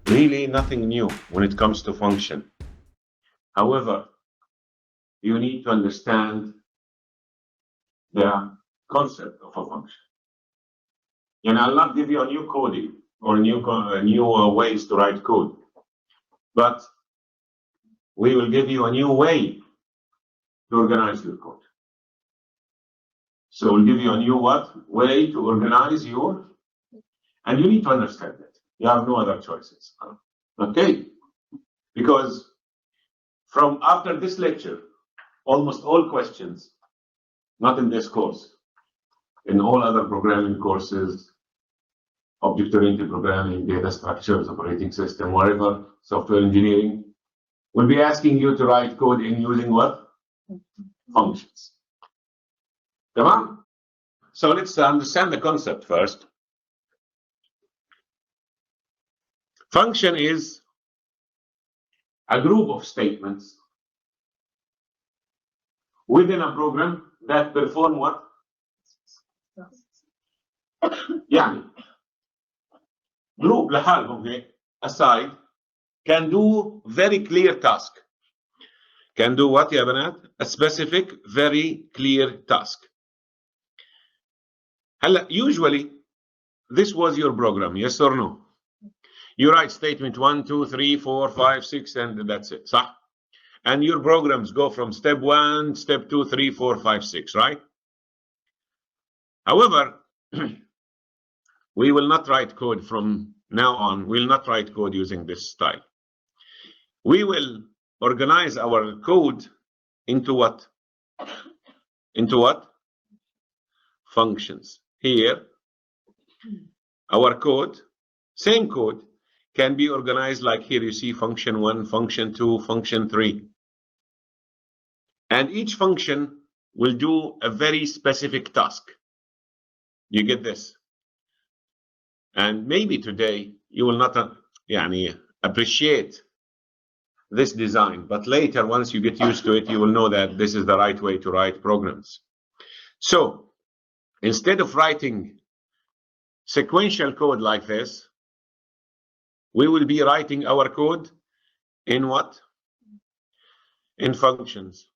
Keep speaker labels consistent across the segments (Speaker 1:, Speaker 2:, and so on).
Speaker 1: Really nothing new when it comes to function. However, you need to understand the concept of a function. And I'll not give you a new coding or new ways to write code, but we will give you a new way to organize your code. So we'll give you a new way to organize your, and you need to understand it. You have no other choices. Okay? Because from after this lecture, almost all questions, not in this course, in all other programming courses, object-oriented programming, data structures, operating system, whatever, software engineering, will be asking you to write code in using what? Functions. Come on. So let's understand the concept first. Function is a group of statements within a program that perform what? يعني group لحالهم هيك aside can do very clear task. Can do what يا بنات? A specific, very clear task. هلا usually this was your program, yes or no? You write statement 1, 2, 3, 4, 5, 6, and that's it, صح? And your programs go from step 1, step 2, 3, 4, 5, 6, right? However, we will not write code from now on. We'll not write code using this style. We will organize our code into what? Into what? Functions. Here, our code, same code, can be organized like here you see function 1, function 2, function 3. And each function will do a very specific task. You get this? And maybe today you will not appreciate this design, but later, once you get used to it, you will know that this is the right way to write programs. So instead of writing sequential code like this, we will be writing our code in what? In functions.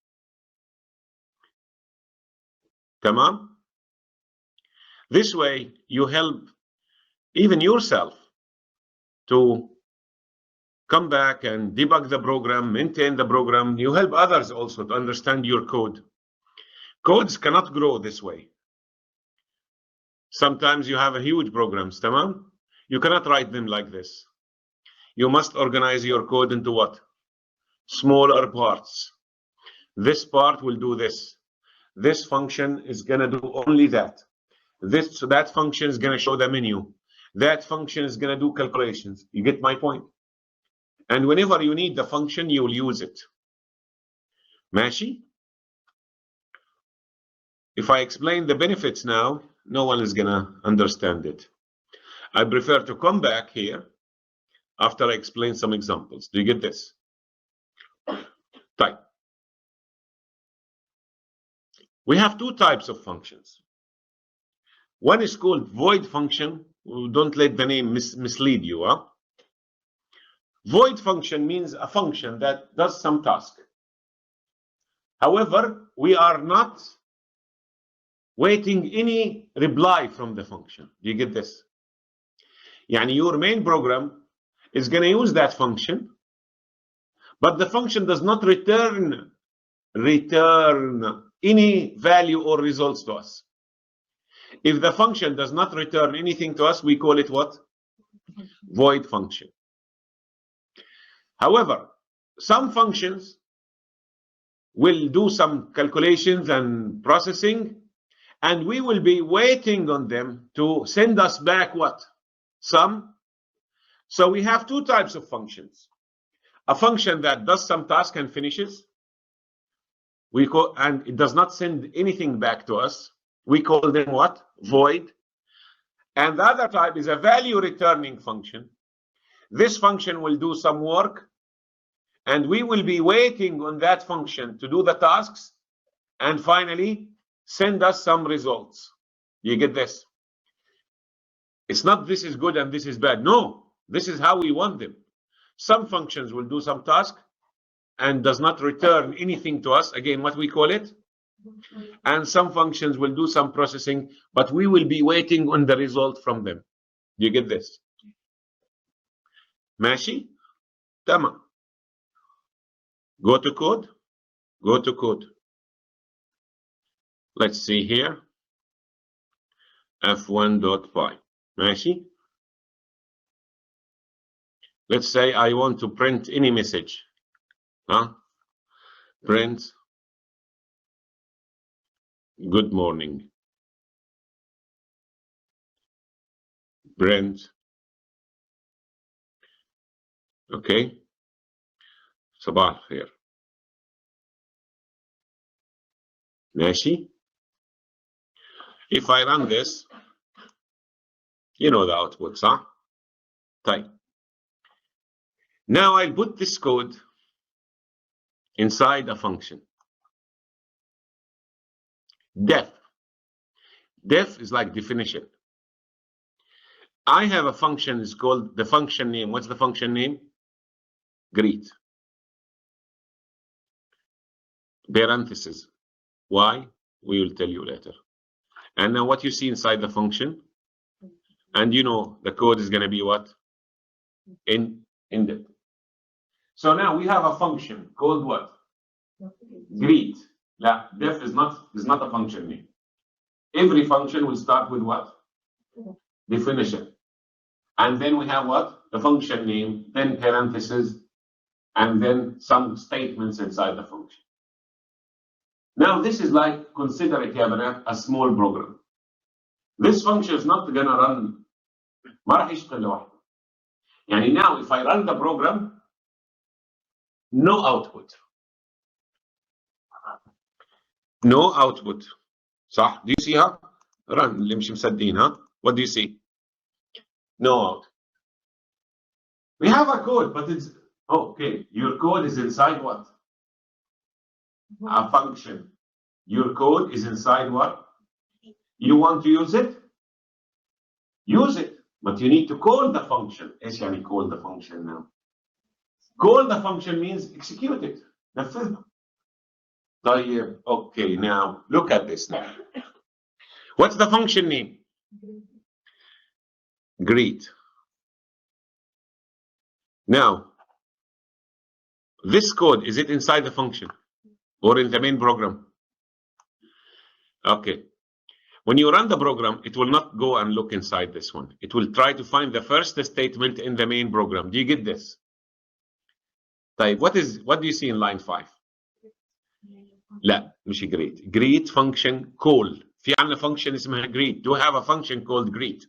Speaker 1: Tamam? This way, you help even yourself to come back and debug the program, maintain the program. You help others also to understand your code. Codes cannot grow this way. Sometimes you have a huge programs, tamam? You cannot write them like this. You must organize your code into what? Smaller parts. This part will do this. This function is gonna do only that. That function is gonna show the menu. That function is gonna do calculations. You get my point? And whenever you need the function, you will use it. ماشي? If I explain the benefits now, no one is gonna understand it. I prefer to come back here after I explain some examples. Do you get this? Type. We have two types of functions. One is called void function. Don't let the name mislead you. Huh? Void function means a function that does some task. However, we are not waiting any reply from the function. Do you get this? Yani your main program is going to use that function, but the function does not return any value or results to us. If the function does not return anything to us, we call it what? Void function. However, some functions will do some calculations and processing, and we will be waiting on them to send us back what? Some. So we have two types of functions. A function that does some task and finishes, and it does not send anything back to us. We call them what? Void. And the other type is a value returning function. This function will do some work, and we will be waiting on that function to do the tasks and finally send us some results. You get this? It's not this is good and this is bad. No, this is how we want them. Some functions will do some task and does not return anything to us, again, what we call it. And some functions will do some processing, but we will be waiting on the result from them. Do you get this? ماشي؟ تمام. Go to code. Go to code. Let's see here. f1.py. ماشي? Let's say I want to print any message. Print good morning. Print. Okay. صباح الخير. ماشي. If I run this, you know the outputs, huh? طيب. Now I'll put this code inside a function. Def. Def is like definition. I have a function, it's called the function name. What's the function name? Greet. Parentheses. Why? We will tell you later. And now what you see inside the function, and you know the code is going to be what? Indent. So now we have a function called what? Greet. La, def is not a function name. Every function will start with what? Definition. And then we have what? The function name, then parentheses, and then some statements inside the function. Now this is like, consider it a small program. This function is not going to run. ما راح يشتغل لوحده. يعني now if I run the program, no output. No output. صح? Do you see her? Run. اللي مش مصدقين, huh? What do you see? No out. We have a code, but it's okay. Your code is inside what? A function. Your code is inside what? You want to use it? Use it. But you need to call the function. ايش يعني call the function now? Call the function means execute it. نفذها. طيب. Okay, now look at this now. What's the function name? Greet. Now, this code, is it inside the function or in the main program? Okay. When you run the program, it will not go and look inside this one. It will try to find the first statement in the main program. Do you get this? طيب, what do you see in line 5? لا, مش greet. Greet function call. في عندنا function اسمها greet. Do we have a function called greet?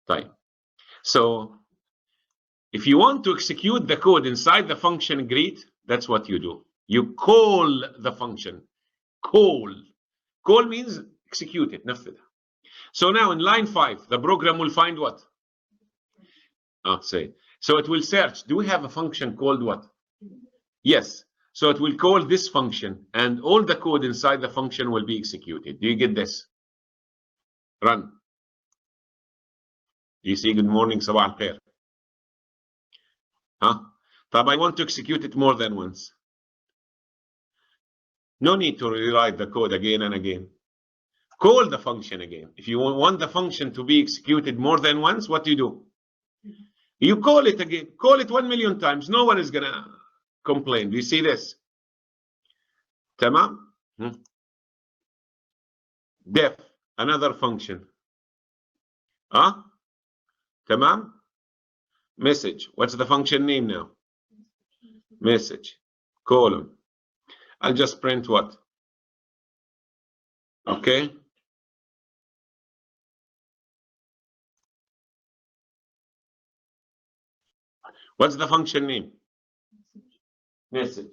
Speaker 1: طيب. So, if you want to execute the code inside the function greet, that's what you do. You call the function. Call. Call means execute it. نفذها. So now in line 5, the program will find what? Say. So it will search. Do we have a function called what? Yes. So it will call this function, and all the code inside the function will be executed. Do you get this? Run. Do you see good morning, صباح الخير? Huh? But I want to execute it more than once. No need to rewrite the code again and again. Call the function again. If you want the function to be executed more than once, what do you do? You call it again. Call it 1 million times. No one is going to complain. Do you see this? Tamam? Def, another function. Tamam? Message. What's the function name now? Message. Column. I'll just print what? Okay. What's the function name? Message.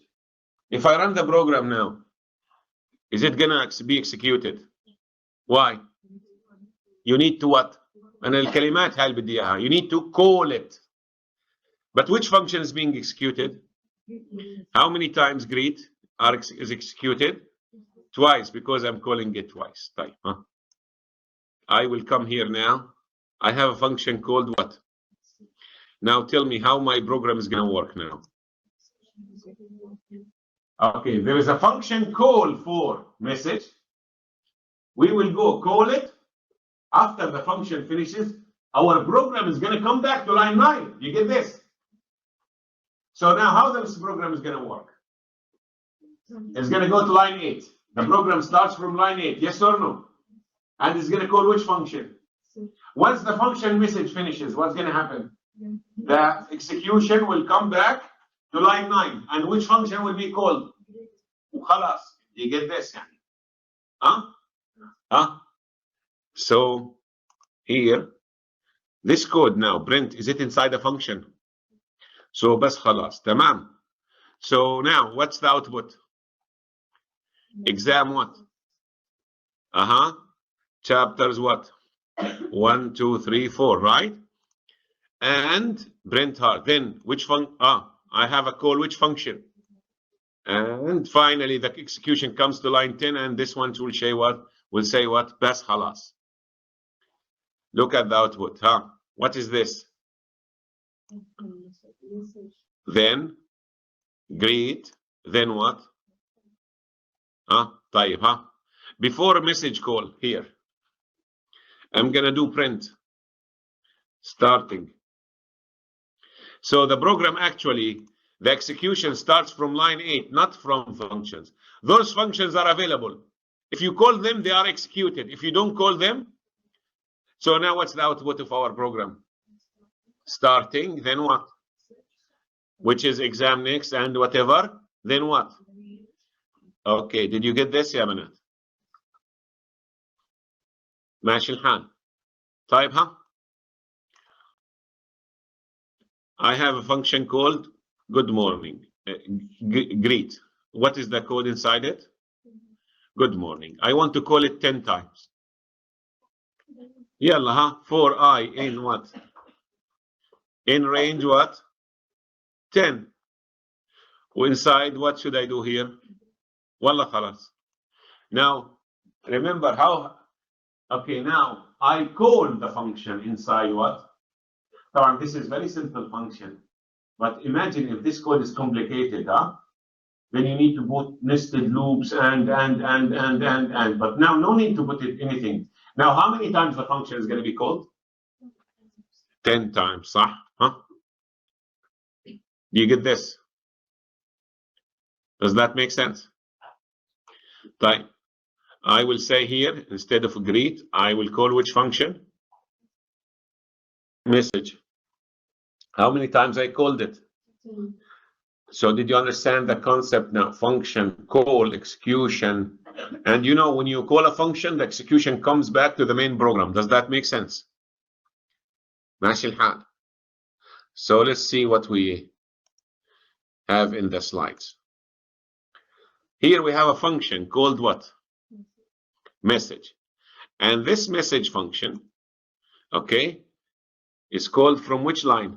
Speaker 1: If I run the program now, is it gonna be executed? Why? You need to what? أنا الكلمات هاي اللي بدي إياها. You need to call it. But which function is being executed? How many times greet is executed? Twice, because I'm calling it twice. طيب, I will come here now. I have a function called what? Now tell me how my program is going to work now. Okay, there is a function call for message. We will go call it. After the function finishes, our program is going to come back to line 9. You get this? So now how this program is going to work? It's going to go to line 8. The program starts from line 8, yes or no? And it's going to call which function? Once the function message finishes, what's going to happen? The execution will come back to line 9. And which function will be called? وخلاص. You get this? Huh? So here, this code now, print, is it inside a function? So بس خلاص, تمام. So now, what's the output? Exam what? Chapters what? 1, 2, 3, 4, right? And print hard. Then which function? I have a call which function? And finally the execution comes to line 10, and this one will say what? Will say what? بس خلاص. Look at the output. What is this? Then greet. Then what? طيب, before a message call here, I'm gonna do print starting. So the program actually, the execution starts from line 8, not from functions. Those functions are available. If you call them, they are executed. If you don't call them, so now what's the output of our program? Starting, then what? Which is exam next and whatever, then what? Okay, did you get this يا بنات؟ ماشي الحال. طيب I have a function called good morning, greet. What is the code inside it? Good morning. I want to call it 10 times. يلا for I in what? In range what? 10. Inside, what should I do here? Wallah khalas. Now, remember how, okay, now I call the function inside what? This is very simple function. But imagine if this code is complicated, then you need to put nested loops and. But now no need to put anything. Now, how many times the function is going to be called? 10 times, صح? Do you get this? Does that make sense? Right. I will say here, instead of greet, I will call which function? Message. How many times I called it? So did you understand the concept now? Function, call, execution. And you know, when you call a function, the execution comes back to the main program. Does that make sense? ماشي الحال. So let's see what we have in the slides. Here we have a function called what? Message. And this message function, okay, is called from which line?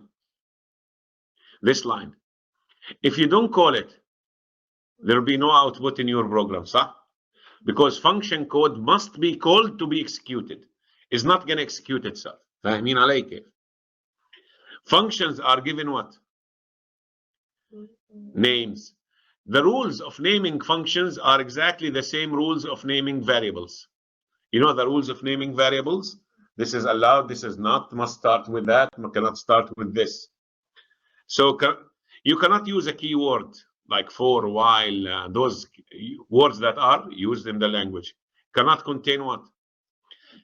Speaker 1: This line. If you don't call it, there will be no output in your program, sir. Because function code must be called to be executed. It's not going to execute itself. فاهمين علي كيف? Functions are given what? Names. The rules of naming functions are exactly the same rules of naming variables. You know the rules of naming variables? This is allowed, this is not, must start with that, cannot start with this. So you cannot use a keyword like for, while, those words that are used in the language. Cannot contain what?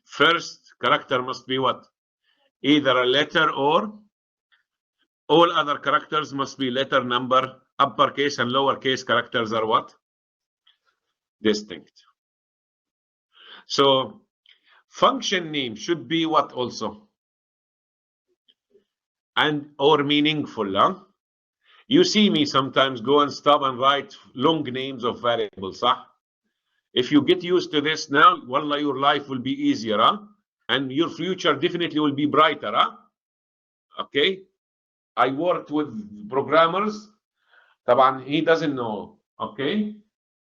Speaker 1: First character must be what? Either a letter, or all other characters must be letter, number, uppercase and lowercase characters are what? Distinct. So function name should be what also? And or meaningful. You see me sometimes go and stop and write long names of variables. If you get used to this now, wallah, your life will be easier, and your future definitely will be brighter. Okay, I worked with programmers. Taban, he doesn't know. Okay,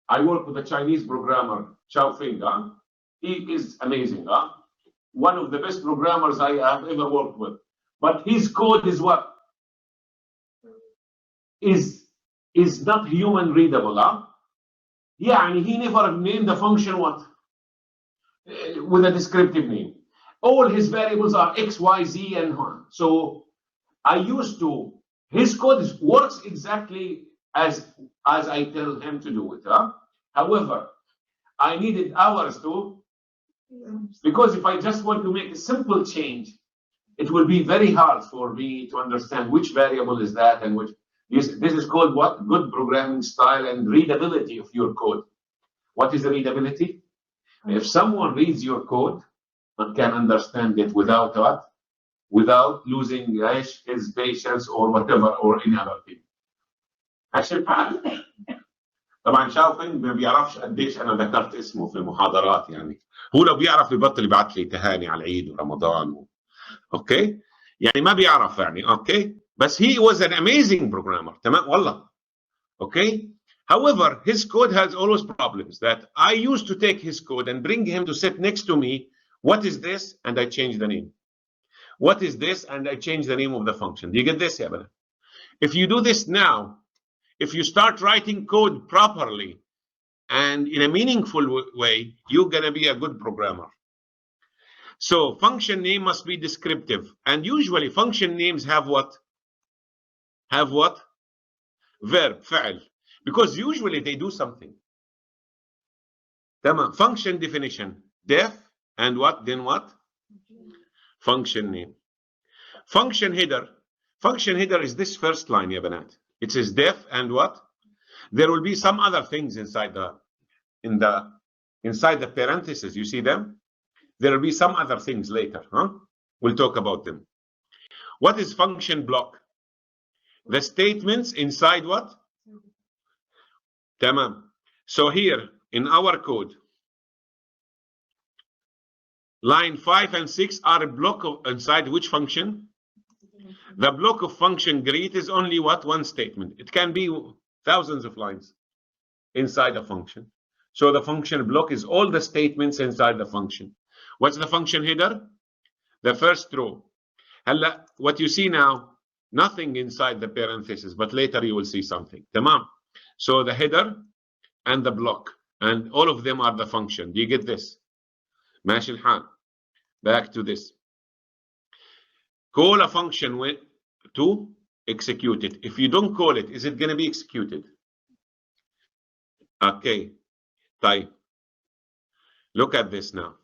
Speaker 1: I work with a Chinese programmer, Chao Feng. He is amazing. One of the best programmers I have ever worked with. But his code is what? is not human readable. يعني he never named the function what? With a descriptive name. All his variables are X, Y, Z, and so I used to, his code works exactly as I tell him to do it. However, I needed hours to, because if I just want to make a simple change, it will be very hard for me to understand which variable is that and which. This is called what? Good programming style and readability of your code. What is the readability? If someone reads your code and can understand it without what? Without losing his patience or whatever or any other thing. عشان فعلا طبعا شاوفن ما بيعرفش قديش انا ذكرت اسمه في المحاضرات يعني هو لو بيعرف ببطل يبعث لي تهاني على العيد ورمضان اوكي يعني ما بيعرف يعني اوكي بس he was an amazing programmer تمام والله okay. However, his code has always problems that I used to take his code and bring him to sit next to me. What is this? And I change the name. What is this? And I change the name of the function. Do you get this, Yabana? If you do this now, if you start writing code properly and in a meaningful way, you're going to be a good programmer. So function name must be descriptive. And usually function names have what? Have what? Verb, فعل. Because usually they do something. Function definition, def, and what? Then what? Function name. Function header. Function header is this first line, ya banat. It says def and what? There will be some other things inside inside the parentheses. You see them? There will be some other things later. We'll talk about them. What is function block? The statements inside what? Tamam. So here in our code, line 5 and 6 are a block of inside which function? The block of function greet is only what? One statement. It can be thousands of lines inside a function. So the function block is all the statements inside the function. What's the function header? The first row. What you see now, nothing inside the parentheses, but later you will see something. Tamam. So the header and the block, and all of them are the function. Do you get this? ماشي الحال. Back to this. Call a function to execute it. If you don't call it, is it going to be executed? Okay. طيب. Look at this now.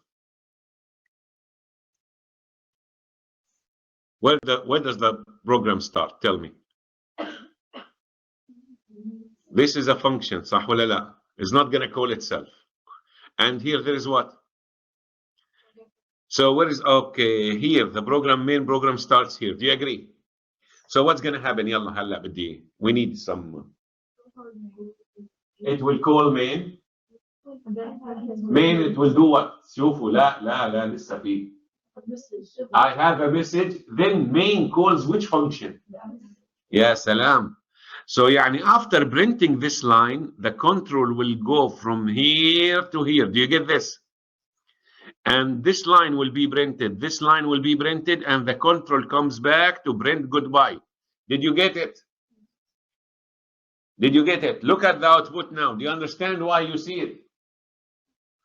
Speaker 1: Where does the program start? Tell me. This is a function, صح ولا لا? It's not going to call itself. And here there is what? So where is, okay, here, the main program starts here. Do you agree? So what's going to happen? يلا هلا بدي. We need some. It will call main. Main, it will do what? شوفوا لا لسه في. I have a message, then main calls which function? Ya salam. So يعني after printing this line, the control will go from here to here. Do you get this? And this line will be printed. This line will be printed, and the control comes back to print goodbye. Did you get it? Did you get it? Look at the output now. Do you understand why you see it?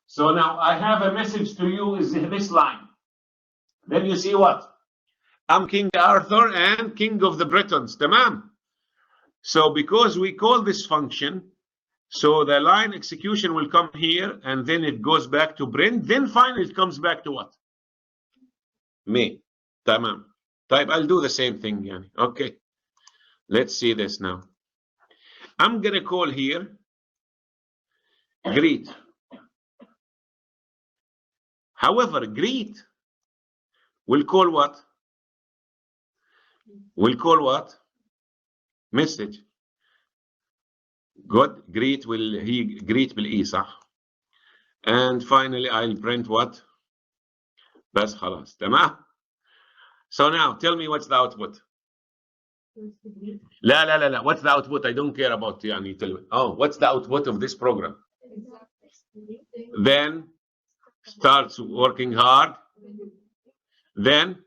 Speaker 1: So now I have a message to you is this line. Then you see what? I'm King Arthur and King of the Britons. Tamam. So because we call this function, so the line execution will come here, and then it goes back to print. Then finally it comes back to what? Me. Tamam. Type. I'll do the same thing. Yani. Okay. Let's see this now. I'm going to call here greet. However, greet will call what? Will call what? Message. Good. Greet will E صح. And finally I'll print what? بس خلاص تمام. So now tell me what's the output. لا. What's the output? I don't care about يعني tell me. Oh, what's the output of this program? Then starts working hard. Then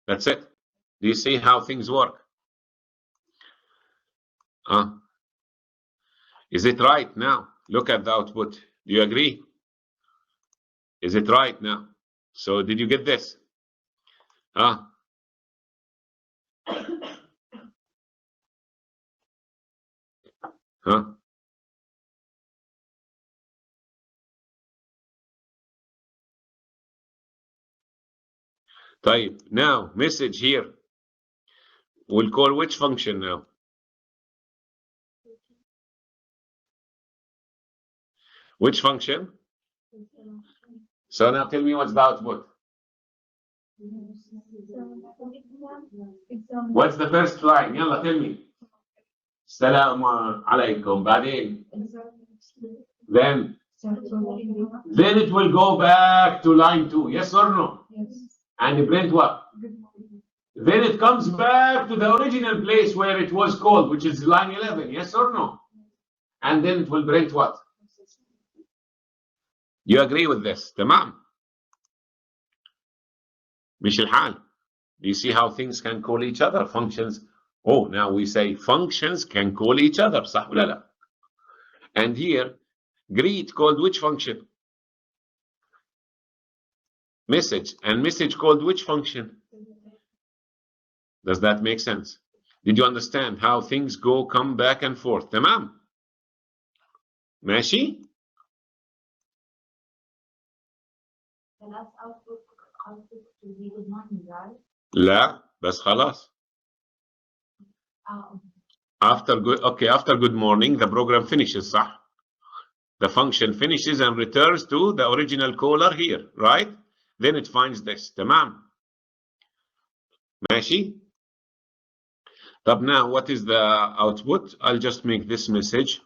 Speaker 1: that's it. Do you see how things work? Is it right now? Look at the output. Do you agree? Is it right now? So did you get this? طيب, now message here. We'll call which function now? Which function? So now tell me what's the output. What's the first line? يلا tell me. السلام عليكم. بعدين. Then it will go back to line 2. Yes or no?
Speaker 2: Yes.
Speaker 1: And print what? Then it comes back to the original place where it was called, which is line 11. Yes or no? And then it will print what? You agree with this? تمام. مش الحال. Do you see how things can call each other? Functions. Oh, now we say functions can call each other. صح ولا لا? And here, greet called which function? Message. And message called which function? Does that make sense? Did you understand how things come back and forth? تمام. ماشي؟ لا بس خلاص. After good morning the program finishes, صح? The function finishes and returns to the original caller here, right? Then it finds this. تمام. ماشي? طب now what is the output? I'll just make this message.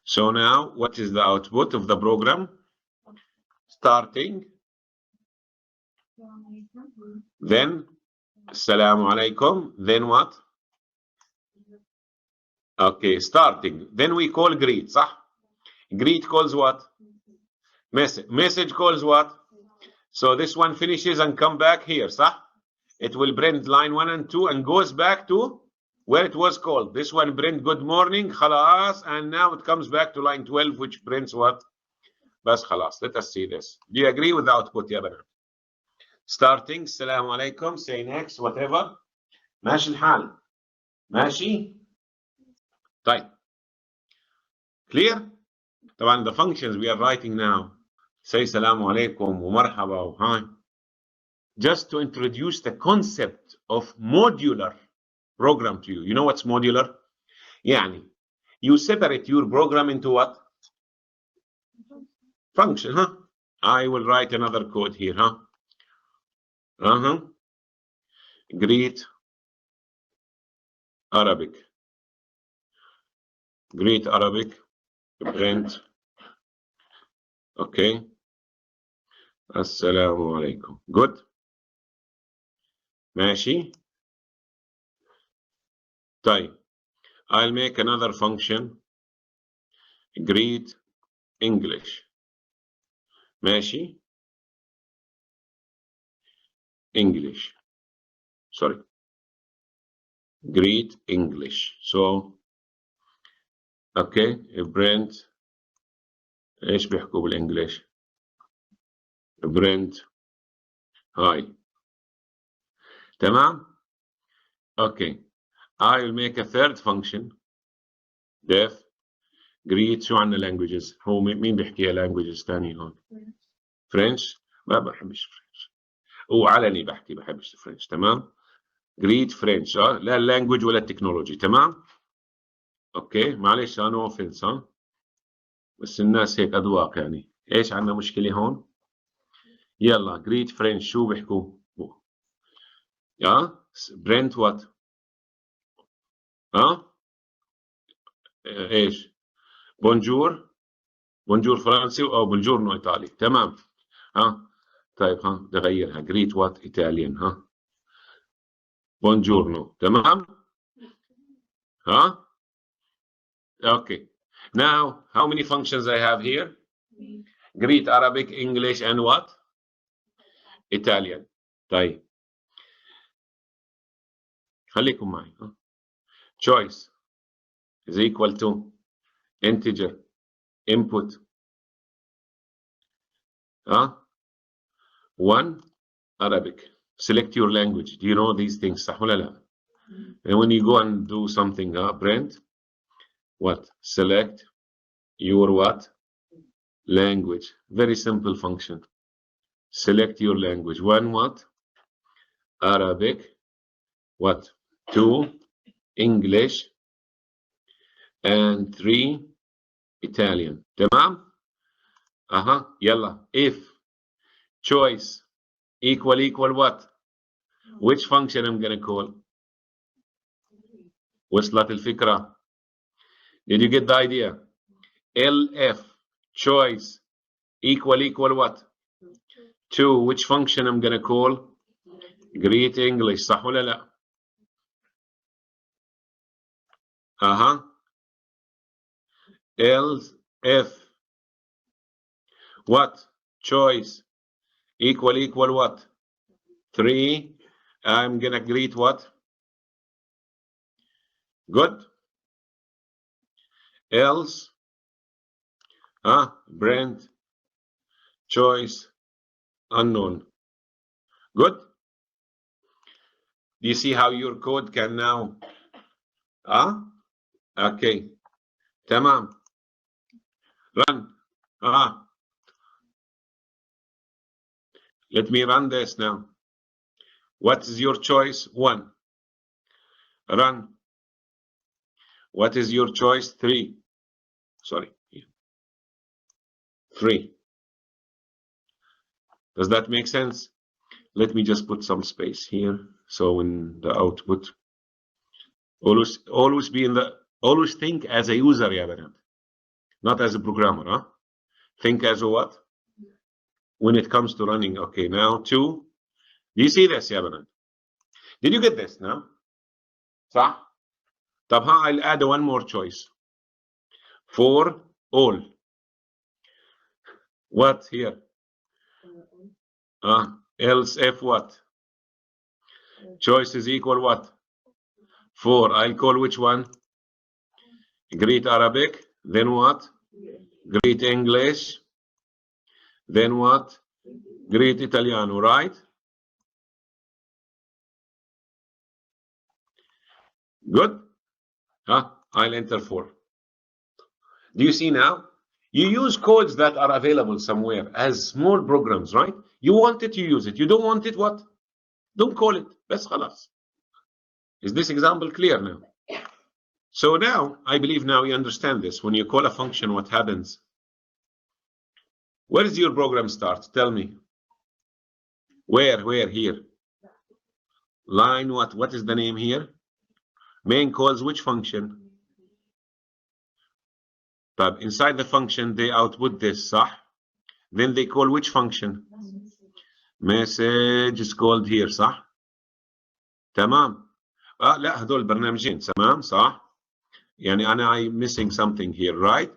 Speaker 1: So now what is the output of the program? Starting. Then Assalamu alaikum. Then what? Okay, starting. Then we call greet, صح? Greet calls what? Message. Message calls what? So this one finishes and come back here, صح? It will print line 1 and 2 and goes back to where it was called. This one print good morning, خلاص, and now it comes back to line 12, which prints what? بس خلاص. Let us see this. Do you agree with the output يا بنات? Starting, السلام عليكم, say next, whatever. ماشي الحال. ماشي؟ طيب. Clear? طبعا the functions we are writing now, say السلام عليكم ومرحبا وهاي. Just to introduce the concept of modular program to you. You know what's modular? يعني you separate your program into what? Function, huh? I will write another code here, huh? Greet Arabic. Greet Arabic. Print. Okay. Assalamu alaikum. Good. ماشي. طيب. I'll make another function. Greet English. ماشي. English. Sorry. Greet English. So, okay. Print. ايش بيحكوا بالانجليش؟ Print. Hi. تمام؟ Okay. I'll make a third function. Def. Greet. شو عندنا languages؟ هو مين بيحكيها languages ثاني هون؟ French. ما بحبش French. وعلني بحبش French. تمام؟ Greet French. لا language ولا التكنولوجي. تمام؟ اوكي معلش no offense بس الناس هيك اذواق يعني. ايش عندنا مشكلة هون؟ يلا Greet French شو بيحكوا؟ Print what? ايش؟ بونجور فرنسي او بونجورنو ايطالي. تمام. طيب بدي اغيرها. Greet what Italian. بونجورنو. تمام. Okay. Now how many functions I have here? Greet Arabic, English, and what? Italian. طيب خليكم معي. choice is equal to integer input 1 Arabic. Select your language. Do you know these things? صح ولا لا? And when you go and do something, print what? Select your what? Language. Very simple function. Select your language. 1 what? Arabic. What? 2 English. And 3 Italian. تمام؟ يلا. If choice equal what? Which function I'm gonna call? وصلت الفكرة? Did you get the idea? LF choice equal what? 2 which function I'm gonna call? Great English. صح ولا لا؟ LF what? Choice equal what? 3 I'm gonna greet what? Good. Else brand choice unknown. Good. Do you see how your code can now okay تمام. Run. Let me run this now. What is your choice? 1. Run. What is your choice? 3. Sorry. 3. Does that make sense? Let me just put some space here. So in the output, always be in the, always think as a user, ya Banat. Not as a programmer, Think as a what? When it comes to running. Okay, now 2. Do you see this, ya Banat? Did you get this now? صح? طب I'll add one more choice. For all. What here? Else if what? Choice is equal what? 4. I'll call which one? Great Arabic. Then what? Great English. Then what? Great Italiano, right? Good. I'll enter 4. Do you see now? You use codes that are available somewhere as small programs, right? You want it, you use it. You don't want it, what? Don't call it. بس خلاص. Is this example clear now? So now, I believe now you understand this. When you call a function, what happens? Where does your program start? Tell me. Where? Here. Line what? What is the name here? Main calls which function? But inside the function, they output this, صح? Then they call which function? Message is called here, صح? تمام. لا هذول برنامجين تمام صح؟ يعني I'm missing something here, right?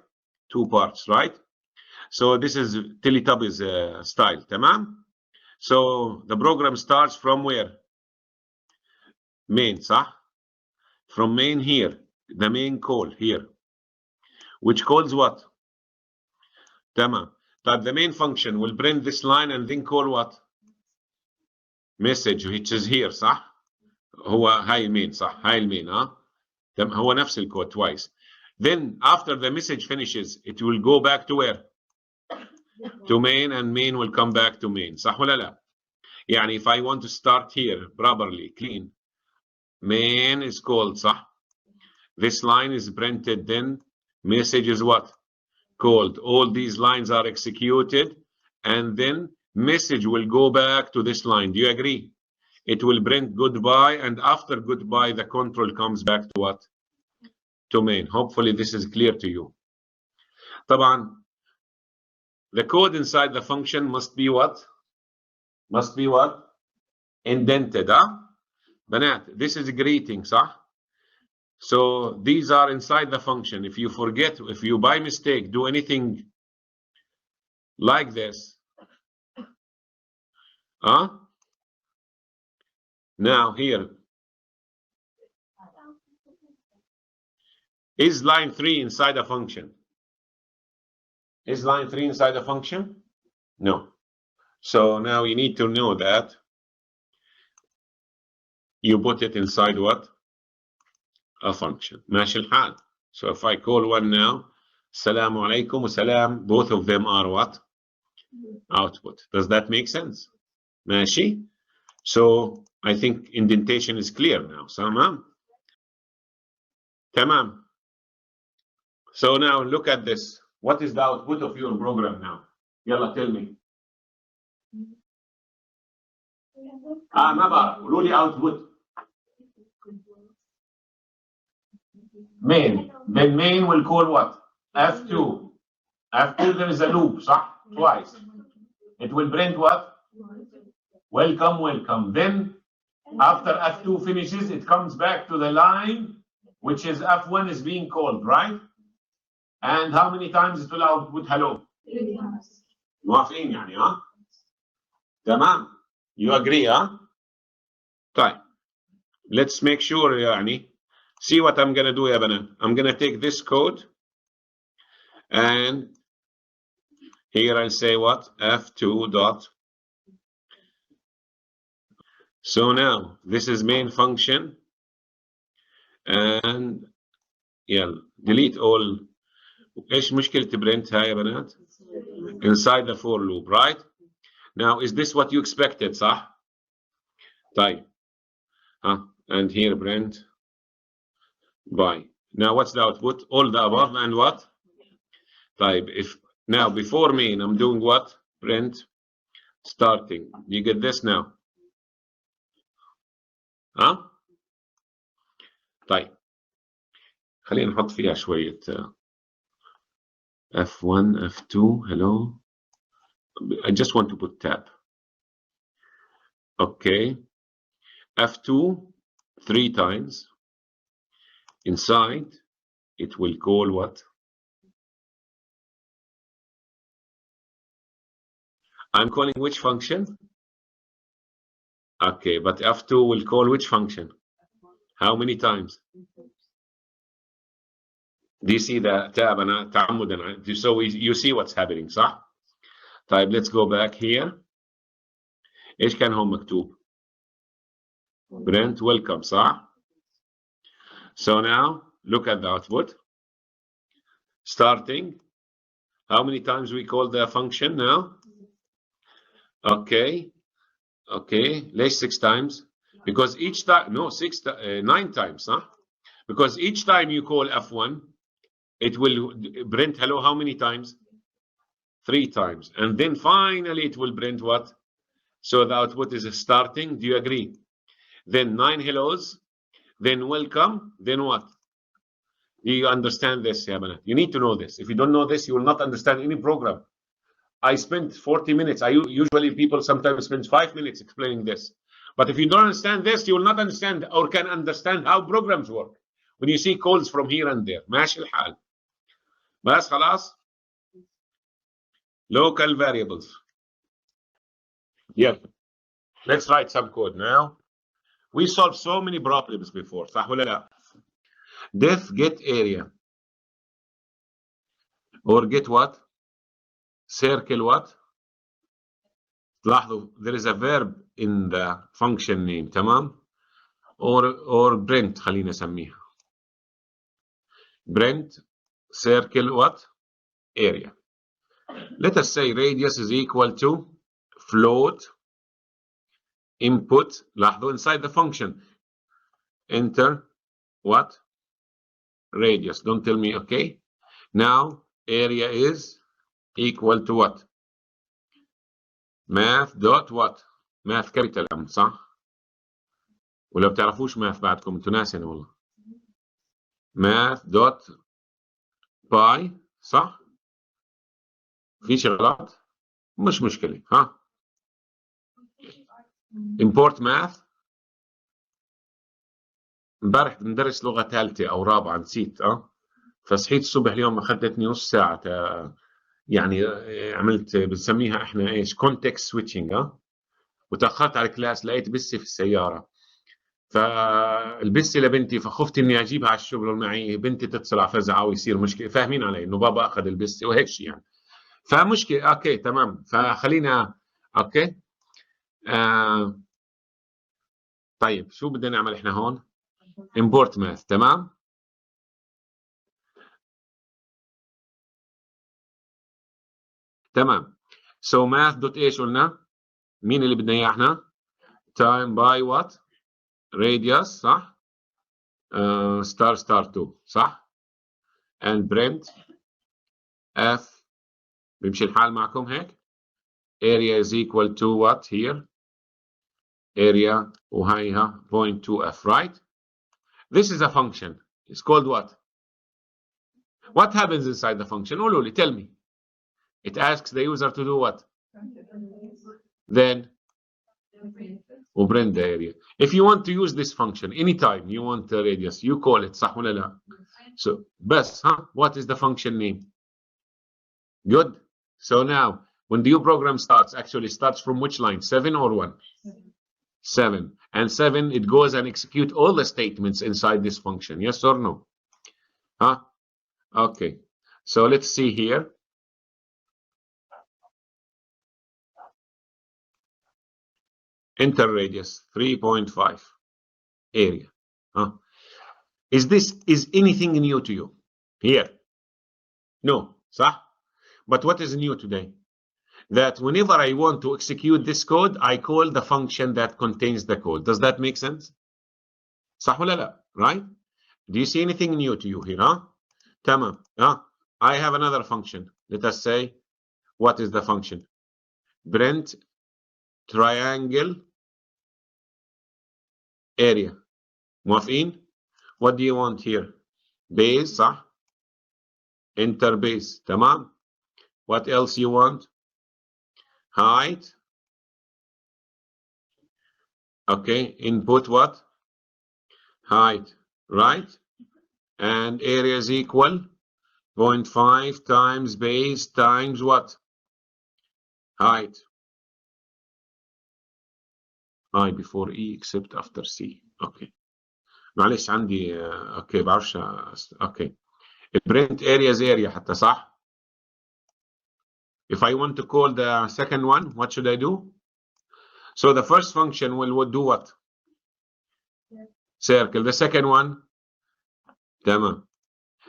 Speaker 1: 2 parts, right? So this is Teletubbies style, تمام? So the program starts from where? Main, صح? From main here, the main call here, which calls what? تمام. طيب the main function will print this line and then call what? Message, which is here, صح؟ هو هاي المين صح؟ هاي المين هو نفس الكود twice. Then after the message finishes, it will go back to where? To main, and main will come back to main. صح ولا لا؟ يعني if I want to start here properly, clean, main is called صح? This line is printed, then message is what? Called. All these lines are executed, and then message will go back to this line. Do you agree? It will print goodbye, and after goodbye, the control comes back to what? To main. Hopefully this is clear to you. طبعا, the code inside the function must be what? Must be what? Indented, Banat, this is a greeting, صح? So these are inside the function. If you forget, if you by mistake do anything like this, Now here, is line 3 inside a function? Is line 3 inside a function? No. So now you need to know that you put it inside what? A function. ماشي الحال. So if I call one now, Assalamu alaikum wa salam, both of them are what? Output. Does that make sense? ماشي? So I think indentation is clear now. Tamam. So now look at this. What is the output of your program now? Yalla, tell me. ما بعرف. قولوا لي output. Main. Then main will call what? F2. After there is a loop, صح? Twice. It will print what? Welcome, welcome. Then after F2 finishes, it comes back to the line, which is F1 is being called, right? And how many times it will output hello? 3 times. موافقين يعني ها؟ تمام. You agree ها؟ طيب. Let's make sure يعني. See what I'm gonna do يا بنات. I'm gonna take this code and here I'll say what? F2 dot. So now this is main function and yeah, delete all. ايش مشكلة print هاي يا بنات؟ Inside the for loop, right? Now is this what you expected صح؟ طيب. And here print by. Now what's the output? All the above and what? طيب, if now before main I'm doing what? Print starting. You get this now? طيب. خلينا نحط فيها شوية F1, F2, hello. I just want to put tab. Okay. F2 3 times. Inside, it will call what? I'm calling which function? Okay, but F2 will call which function? How many times? Do you see the tab? So you see what's happening, صح? طيب, let's go back here. ايش كان هون مكتوب؟ Print welcome, صح? So now look at the output. Starting. How many times we call the function now? Okay. Okay. ليش 6 times? Because each time, no, 9 times, huh? Because each time you call F1, it will print hello how many times? 3 times. And then finally it will print what? So the output is starting. Do you agree? Then 9 hellos, then welcome, then what? Do you understand this, Yabanat? You need to know this. If you don't know this, you will not understand any program. I spent 40 minutes. Usually people sometimes spend 5 minutes explaining this. But if you don't understand this, you will not understand or can understand how programs work. When you see calls from here and there. ماشي الحال. بس خلاص. Local variables. Yeah. Let's write some code now. We solved so many problems before. صح ولا لا? Def get area. Or get what? Circle what? لاحظوا, there is a verb in the function name, تمام? Or print, خلينا نسميها. Print circle what? Area. Let us say radius is equal to float input. لاحظوا, inside the function. Enter what? Radius. Don't tell me, okay? Now area is equal to what? Math dot what? Math capital M, صح؟ ولا بتعرفوش math بعدكم انتوا ناسين والله. Math dot by, صح؟ في شيء غلط؟ مش مشكلة، ها؟ import math. امبارح بندرس لغة ثالثة أو رابعة نسيت، فصحيت الصبح اليوم أخذتني نص ساعة يعني عملت بنسميها احنا ايش؟ context switching، وتأخرت على الكلاس، لقيت بسي في السيارة فلبستي لبنتي فخفت اني اجيبها على الشغل معي، بنتي تتصل على فزعه ويصير مشكله، فاهمين علي انه بابا اخذ البستي وهيك شيء يعني. فمشكله اوكي تمام. فخلينا اوكي طيب شو بدنا نعمل احنا هون؟ import math. تمام. تمام. so math دوت ايش قلنا؟ مين اللي بدنا اياه احنا؟ time by what؟ radius صح؟ star star 2 صح؟ and print f بيمشي الحال معكم هيك؟ area is equal to what here؟ area وهيها 0.2f, right? This is a function. It's called what? What happens inside the function? قولوا لي, tell me. It asks the user to do what? Then وprint the area. If you want to use this function anytime you want the radius, you call it, صح ولا لا? So بس what is the function name? Good. So now when the new program starts, actually starts from which line? 7 or 1? 7. And 7, it goes and execute all the statements inside this function. Yes or no? Okay. So let's see here. Enter radius 3.5 area. Is anything new to you here? No, صح? But what is new today? That whenever I want to execute this code, I call the function that contains the code. Does that make sense? صح ولا لا? Right? Do you see anything new to you here? تمام. I have another function. Let us say, what is the function? Print triangle area. موافقين؟ What do you want here? Base, صح? Enter base. تمام. What else you want? Height. Okay. Input what? Height. Right? And area is equal 0.5 times base times what? Height. I before E except after C. Okay. معلش عندي اوكي بعرفش اوكي. Print area is area حتى صح؟ If I want to call the second one, what should I do? So the first function will do what? Circle. The second one? تمام.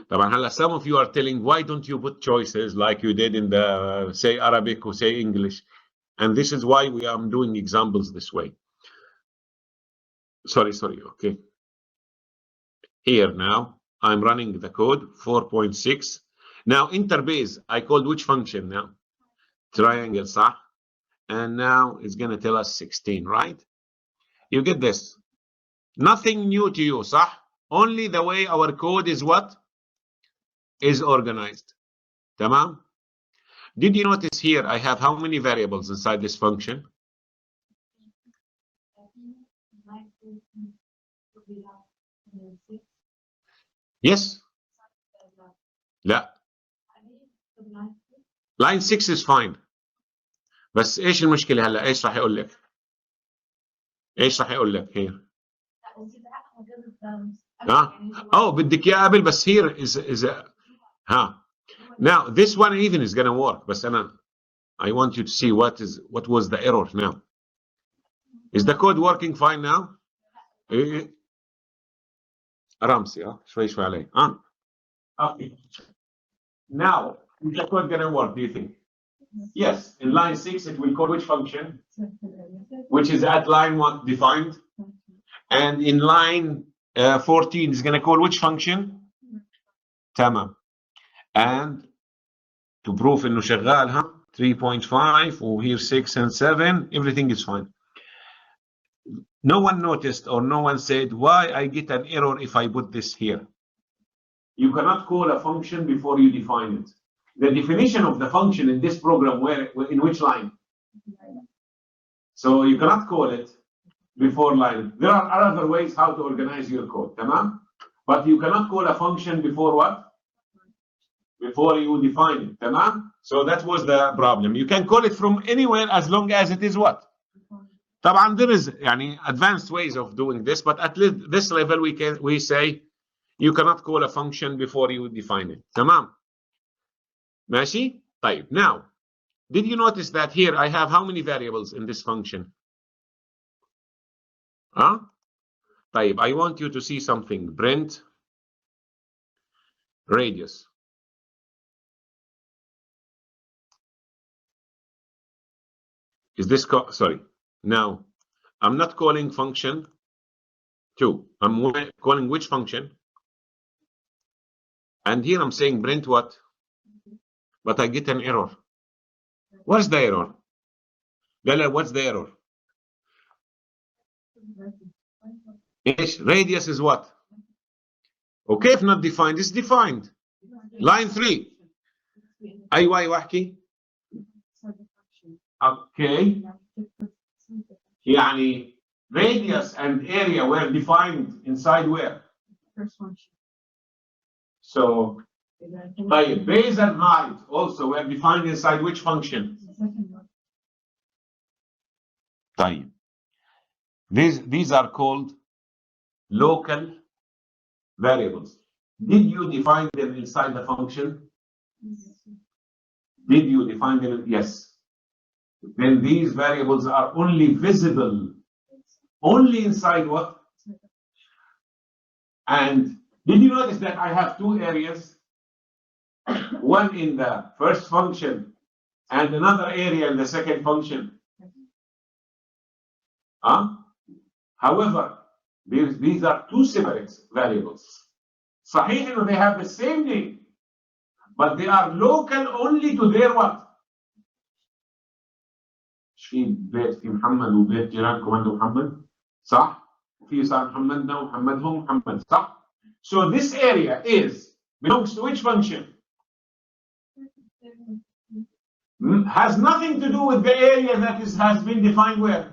Speaker 1: طبعا هلا some of you are telling why don't you put choices like you did in the say Arabic or say English, and this is why we are doing examples this way. Sorry, okay. Here now I'm running the code 4.6. Now enter base, I called which function now? Triangle, صح? And now it's going to tell us 16, right? You get this? Nothing new to you, صح? Only the way our code is what? Is organized. تمام? Did you notice here I have how many variables inside this function? Yes? لا. Line 6 is fine. بس ايش المشكلة هلا؟ ايش راح يقول لك؟ ايش راح يقول لك here؟ بدك اياه قبل بس here is now this one even is gonna work بس أنا I want you to see what was the error now. Is the code working fine now? رمسي شوي علي okay. Now is the code gonna work, do you think? Yes, in line 6 it will call which function? Which is at line 1 defined. And in line 14 is gonna call which function? تمام. And to prove انه شغال 3.5 or here 6 and 7 everything is fine. No one noticed or no one said why I get an error if I put this here. You cannot call a function before you define it. The definition of the function in this program, in which line? So you cannot call it before line. There are other ways how to organize your code, tamam? But you cannot call a function before what? Before you define it, tamam? So that was the problem. You can call it from anywhere as long as it is what? طبعا there is يعني advanced ways of doing this, but at least this level we say you cannot call a function before you define it. تمام. ماشي. طيب. Now, did you notice that here I have how many variables in this function? Huh? طيب, I want you to see something. Print radius. Is this sorry? Now, I'm not calling function 2. I'm calling which function? And here I'm saying print what? But I get an error. What's the error? Bella, what's the error? Radius is what? Okay, if not defined, it's defined. Line 3. أيوة احكي. Okay. يعني radius and area were defined inside where? First function. So, طيب, base and height also were defined inside which function? The second one. طيب. These are called local variables. Did you define them inside the function? Yes. Did you define them? Yes. Then these variables are only visible only inside what? And did you notice that I have two areas? One in the first function and another area in the second function. However, these are two separate variables. صحيح they have the same name, but they are local only to their what? في بيت في محمد وبيت جيرانكم عنده محمد صح؟ في صار محمدنا ومحمدهم محمد صح؟ So this area belongs to which function? Has nothing to do with the area that has been defined where?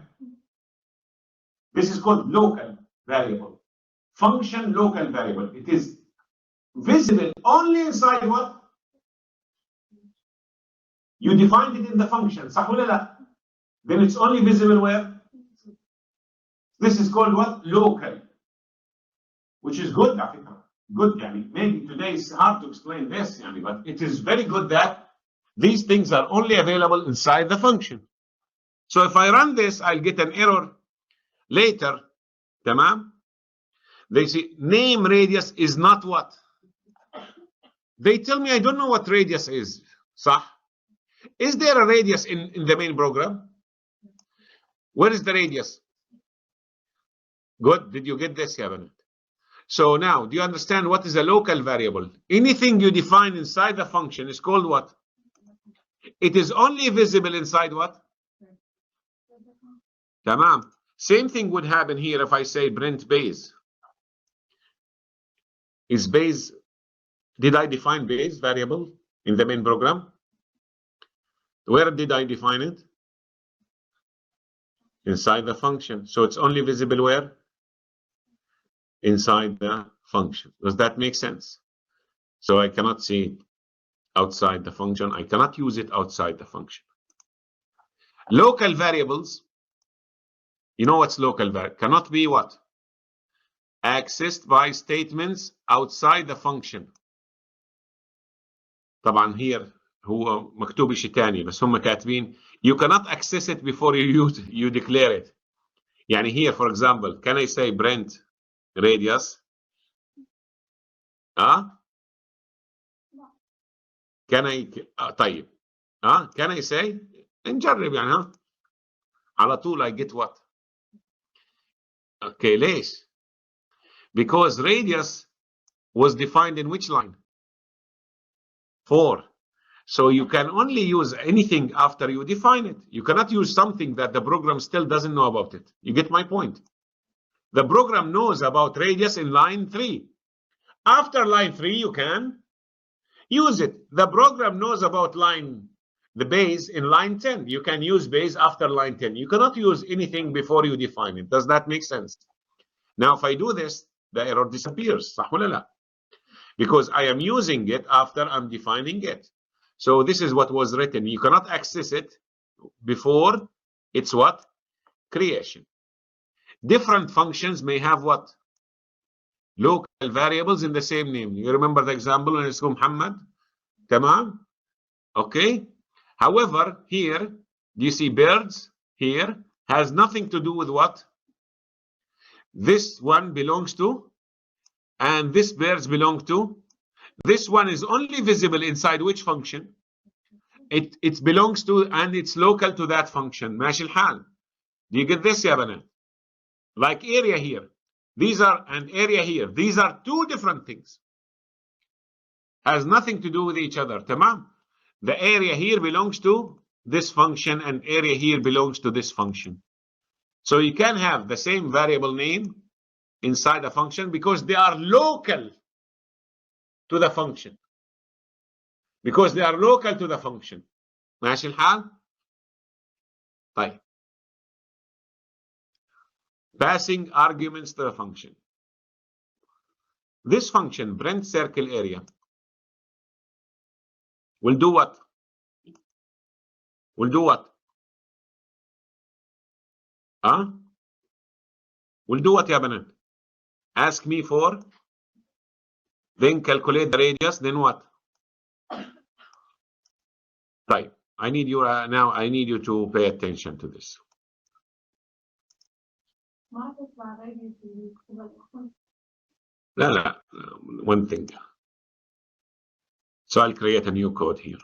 Speaker 1: This is called local variable. Function local variable. It is visible only inside what? You defined it in the function. صح ولا لا? Then it's only visible where? This is called what? Local. Which is good, I think. Good, yani. Maybe today it's hard to explain this, yani, but it is very good that these things are only available inside the function. So if I run this, I'll get an error later. Tamam? They say name radius is not what? They tell me I don't know what radius is. Sah? Is there a radius in the main program? Where is the radius? Good. Did you get this, Yabanat? So now, do you understand what is a local variable? Anything you define inside the function is called what? It is only visible inside what? Tamam. Same thing would happen here if I say print base. Is base, did I define base variable in the main program? Where did I define it? Inside the function. So it's only visible where? Inside the function. Does that make sense? So I cannot see it outside the function. I cannot use it outside the function. Local variables, you know what's local variable? Cannot be what? Accessed by statements outside the function. طبعا here هو مكتوب شيء ثاني بس هم كاتبين you cannot access it before you declare it. يعني here for example, can I say print radius? Can I طيب can I say نجرب يعني على طول I get what? Okay, ليش? Because radius was defined in which line? 4. So you can only use anything after you define it. You cannot use something that the program still doesn't know about it. You get my point? The program knows about radius in line 3. After line 3, you can use it. The program knows about the base in line 10. You can use base after line 10. You cannot use anything before you define it. Does that make sense? Now, if I do this, the error disappears. صح ولا لا? Because I am using it after I'm defining it. So this is what was written. You cannot access it before it's what? creation. Different functions may have what? Local variables in the same name. You remember the example when it's Muhammad? Tamam? Okay. However, here, you see birds here has nothing to do with what? This one belongs to, and this birds belong to. This one is only visible inside which function? It belongs to, and it's local to that function. ماشي الحال. Do you get this, يا بنات? Like area here. These are an area here. These are two different things. Has nothing to do with each other. تمام? The area here belongs to this function, and area here belongs to this function. So you can have the same variable name inside a function because they are local to the function. Because they are local to the function. ماشي الحال؟ طيب. Passing arguments to the function. This function, print circle area, will do what? Will do what? Huh? Will do what, يا بنات? Ask me for, then calculate the radius, then what? Right. I need you now. I need you to pay attention to this. لا, one thing. So I'll create a new code here.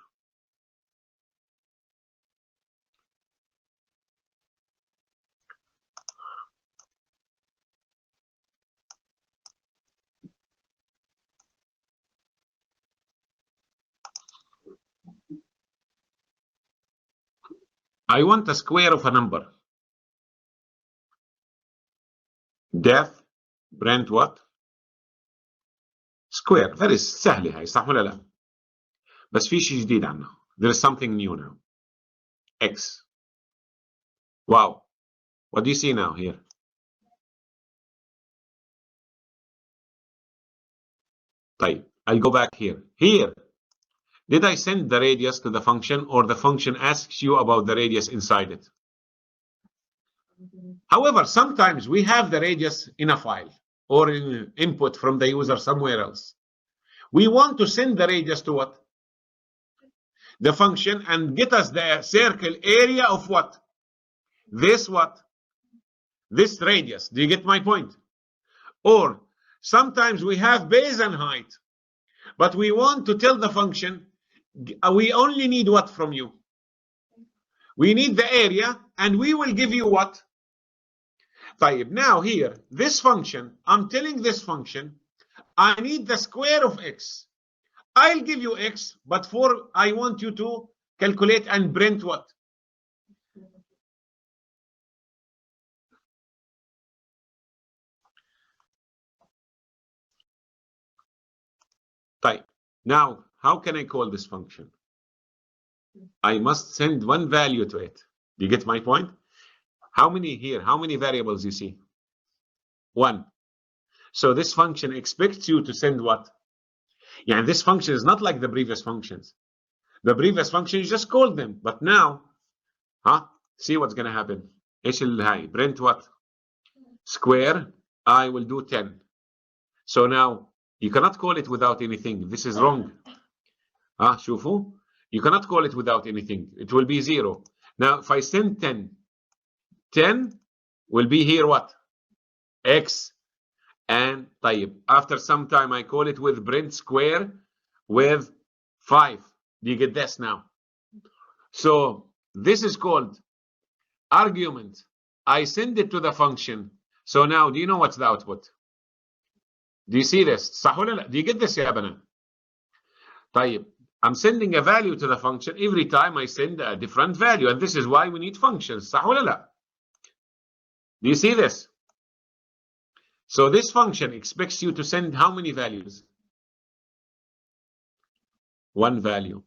Speaker 1: I want a square of a number. Def print what? Square. Very سهلة هاي صح ولا لا؟ بس في شيء جديد عنه. There is something new now. X. Wow. What do you see now here? طيب. I'll go back here. Here. Did I send the radius to the function, or the function asks you about the radius inside it? However, sometimes we have the radius in a file or in input from the user somewhere else. We want to send the radius to what? The function, and get us the circle area of what? This what? This radius. Do you get my point? Or sometimes we have base and height, but we want to tell the function, we only need what from you? We need the area, and we will give you what? طيب, now here, this function, I'm telling this function, I need the square of x. I'll give you x, but I want you to calculate and print what? طيب, now, how can I call this function? I must send one value to it. Do you get my point? How many here? How many variables you see? One. So this function expects you to send what? Yeah, this function is not like the previous functions. The previous function, you just called them. But now, see what's going to happen. ايش الهاي? Print what? Square. I will do 10. So now, you cannot call it without anything. This is wrong. شوفوا? You cannot call it without anything. It will be 0. Now, if I send 10, 10 will be here what? X. And طيب, after some time, I call it with print square with 5. Do you get this now? So this is called argument. I send it to the function. So now, do you know what's the output? Do you see this? صح ولا لا? Do you get this يا بنات? طيب, I'm sending a value to the function. Every time I send a different value, and this is why we need functions. صح ولا لا? Do you see this? So this function expects you to send how many values? One value.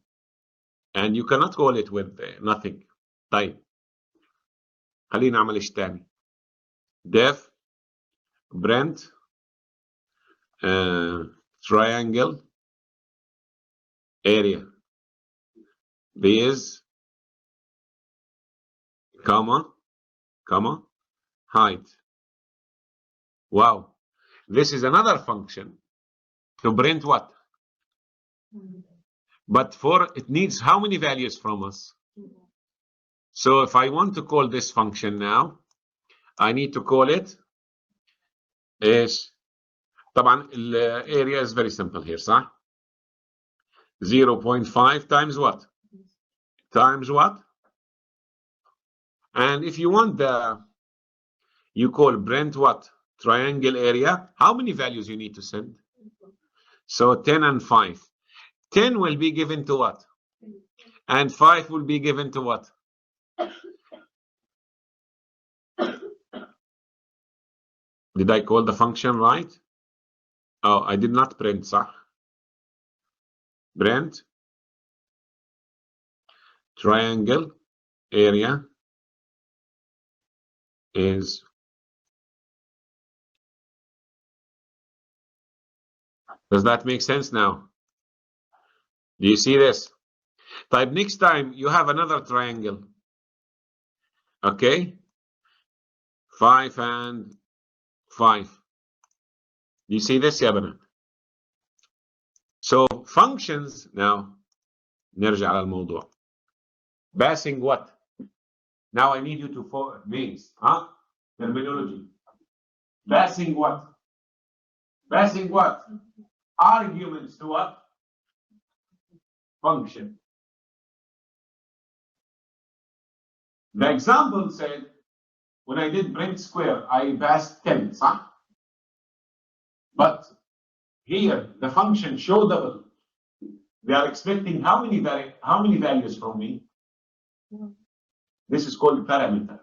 Speaker 1: And you cannot call it with nothing. طيب. خلينا نعمل ايش تاني. Def print triangle area base comma height. Wow. This is another function to print what? But for it needs how many values from us? So if I want to call this function now, I need to call it is طبعا the area is very simple here, صح? 0.5 times what? Times what? And if you want you call print what? Triangle area. How many values you need to send? So 10 and 5. 10 will be given to what? And 5 will be given to what? Did I call the function right? Oh, I did not print, صح? Print triangle area is does that make sense now? Do you see this? Type next time you have another triangle. Okay? 5 and 5. You see this, Yabana? So functions now نرجع للموضوع. Passing what? Now I need you to names, huh? Terminology. Passing what? Passing what? Arguments to what? Function. The example said, when I did print square, I passed 10, صح? But here, the function show double. They are expecting how many values from me? This is called parameter.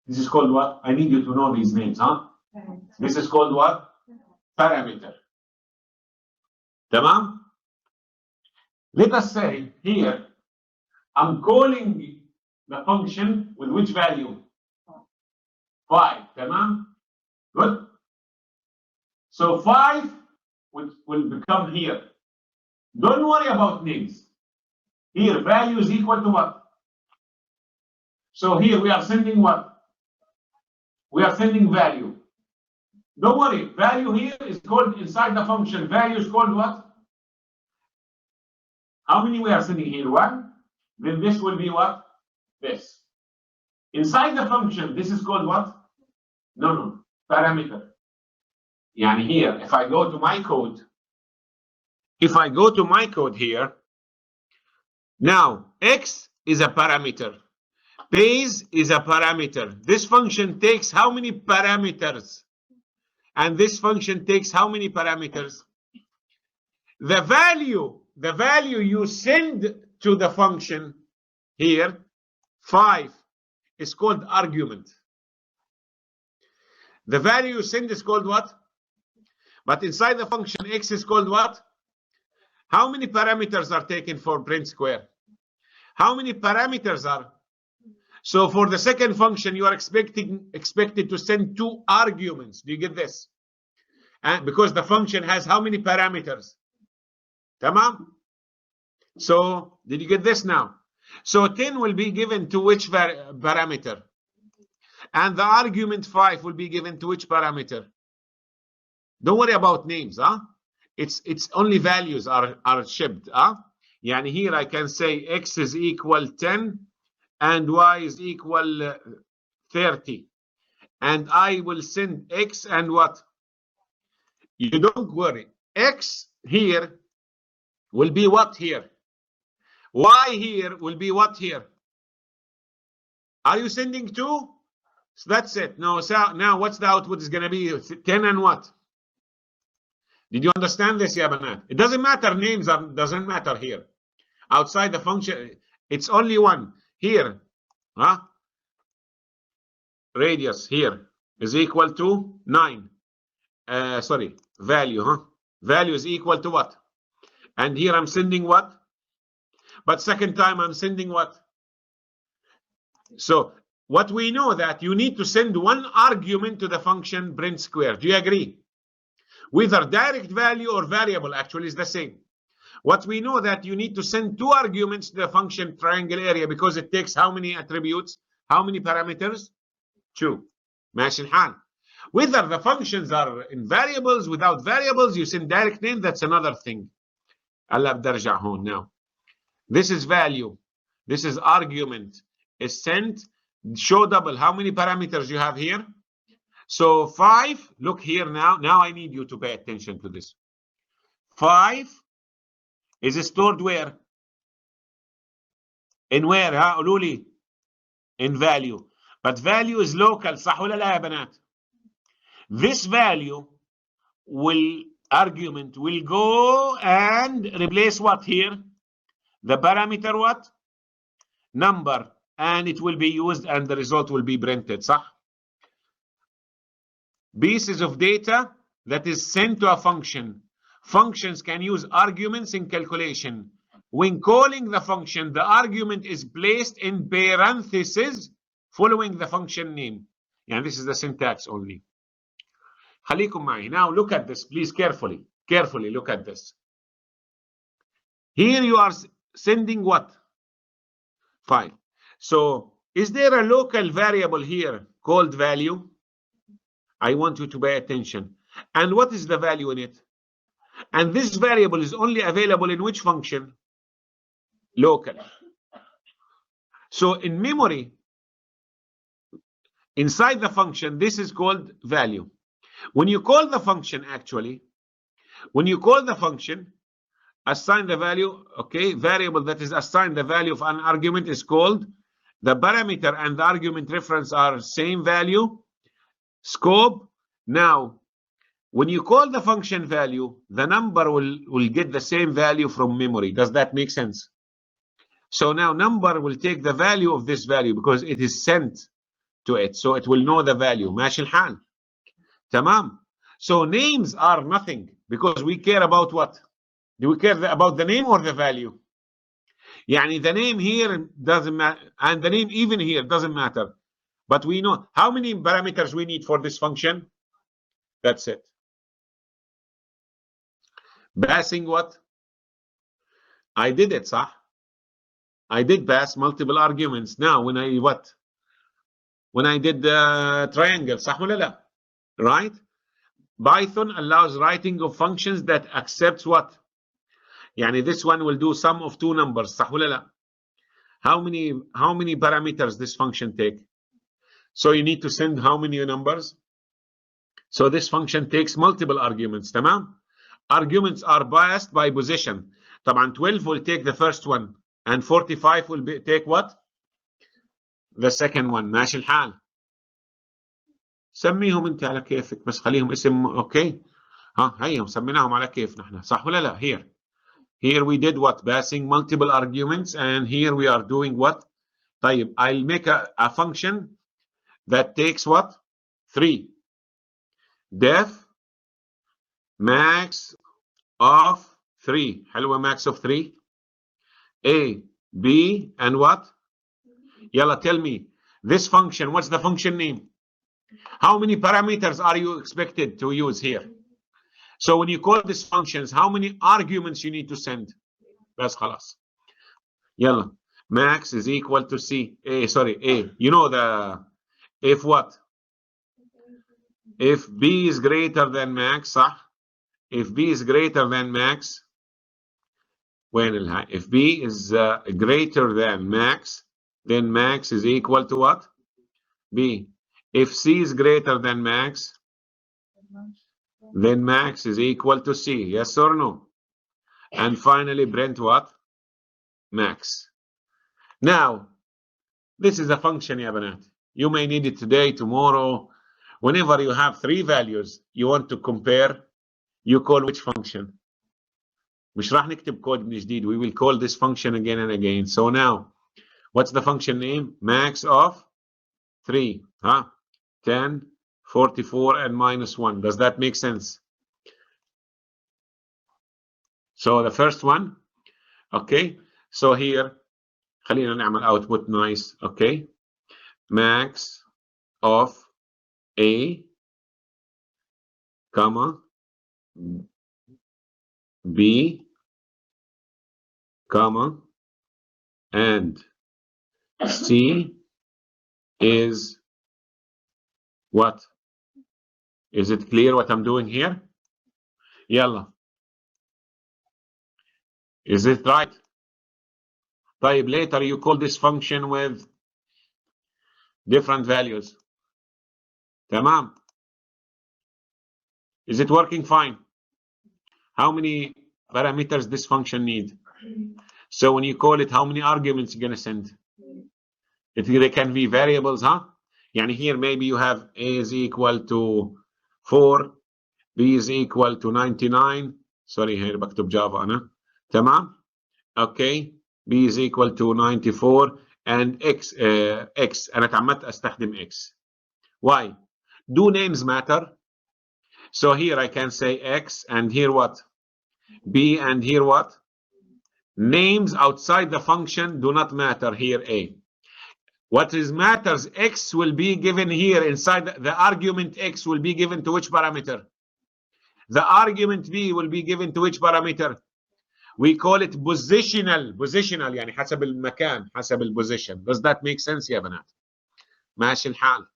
Speaker 1: This is called what? I need you to know these names, huh? This is called what? Parameter. Tamam? Let us say here, I'm calling the function with which value? 5. Tamam? Good. So 5 will become here. Don't worry about names. Here, value is equal to what? So here we are sending what? We are sending value. Don't worry, value here is called inside the function. Value is called what? How many we are sending here? 1. Then this will be what? This. Inside the function, this is called what? No, parameter. Yani here, if I go to my code, here, now x is a parameter. Base is a parameter. This function takes how many parameters? And this function takes how many parameters? The value you send to the function here, 5, is called argument. The value you send is called what? But inside the function x is called what? How many parameters are taken for print square? How many parameters are? So for the second function, you are expected to send 2 arguments. Do you get this? And because the function has how many parameters? Tamam? So did you get this now? So 10 will be given to which parameter? And the argument 5 will be given to which parameter? Don't worry about names, huh? It's only values are shipped, huh? Yani here I can say x is equal 10 and y is equal 30. And I will send x and what? You don't worry. X here will be what here? Y here will be what here? Are you sending 2? So that's it. No, so now what's the output is going to be? 10 and what? Did you understand this, Yabanat? It doesn't matter. Names doesn't matter here. Outside the function, it's only one. Here, huh? Radius here is equal to 9. Sorry, value, huh? Value is equal to what? And here I'm sending what? But second time I'm sending what? So what we know that you need to send 1 argument to the function print square. Do you agree? Whether direct value or variable actually is the same. What we know that you need to send 2 arguments to the function triangle area because it takes how many attributes? How many parameters? 2. ماشي الحال. Whether the functions are in variables, without variables, you send direct name, that's another thing. هلا بدي ارجع هون now. This is value. This is argument. Is sent. Show double. How many parameters you have here? So 5. Look here now. Now I need you to pay attention to this. 5 is stored where? In where? ها قولوا لي. In value. But value is local. صح ولا لا يا بنات? This value argument will go and replace what here? The parameter what? Number. And it will be used and the result will be printed. صح? Pieces of data that is sent to a function. Functions can use arguments in calculation. When calling the function, the argument is placed in parentheses following the function name. And this is the syntax only. خليكم معي. Now look at this, please, carefully. Carefully look at this. Here you are sending what? 5. So is there a local variable here called value? I want you to pay attention. And what is the value in it? And this variable is only available in which function? Local. So in memory, inside the function, this is called value. When you call the function, actually, when you call the function, assign the value, okay, variable that is assigned the value of an argument is called, the parameter and the argument reference are same value, scope. Now, when you call the function value, the number will get the same value from memory. Does that make sense? So now number will take the value of this value because it is sent to it. So it will know the value. ماشي الحال. تمام. So names are nothing because we care about what? Do we care about the name or the value? يعني the name here doesn't matter and the name even here doesn't matter. But we know how many parameters we need for this function. That's it. Passing what? I did it, صح? I did pass multiple arguments. Now when I what? When I did the triangle, صح ولا لا? Right? Python allows writing of functions that accepts what? يعني this one will do sum of 2 numbers, صح ولا لا? How many parameters this function take? So you need to send how many numbers? So this function takes multiple arguments, تمام? Arguments are biased by position. طبعا 12 will take the first one and 45 will take what? The second one. ماشي الحال. سميهم انت على كيفك بس خليهم اسم اوكي. ها هيهم سميناهم على كيف نحن صح ولا لا؟ Here we did what? Passing multiple arguments and here we are doing what? طيب I'll make a function that takes what? 3. Def max of 3. حلوة max of 3. A, B, and what? Yalla, tell me. This function, what's the function name? How many parameters are you expected to use here? So when you call these functions, how many arguments you need to send? بس خلاص. Yalla. Max is equal to C. A. You know the if what? If B is greater than max, صح? If B is greater than max, وين الهاي? If B is greater than max, then max is equal to what? B. If C is greater than max, then max is equal to C. Yes or no? And finally, print what? Max. Now, this is a function, يا بنات. You may need it today, tomorrow. Whenever you have 3 values, you want to compare, you call which function? مش راح نكتب كود من جديد. We will call this function again and again. So now, what's the function name? Max of 3. 10, 44, and minus 1. Does that make sense? So the first one, okay. So here, خلينا نعمل output nice, okay. Max of A, comma, B, comma, and C is what? Is it clear what I'm doing here? Yalla. Is it right? طيب, later you call this function with different values. تمام. Is it working fine? How many parameters this function need? So when you call it, how many arguments you're going to send? They can be variables, huh? يعني here maybe you have a is equal to 4, b is equal to 99. Sorry, here بكتب جافا أنا. تمام. Okay, b is equal to 94 and x أنا تعمدت أستخدم x. Why? Do names matter? So here I can say x and here what? B and here what? Names outside the function do not matter here a. What is matters, x will be given here inside the argument x will be given to which parameter? The argument b will be given to which parameter? We call it positional. يعني حسب المكان حسب البوزيشن. Does that make sense يا بنات؟ ماشي الحال.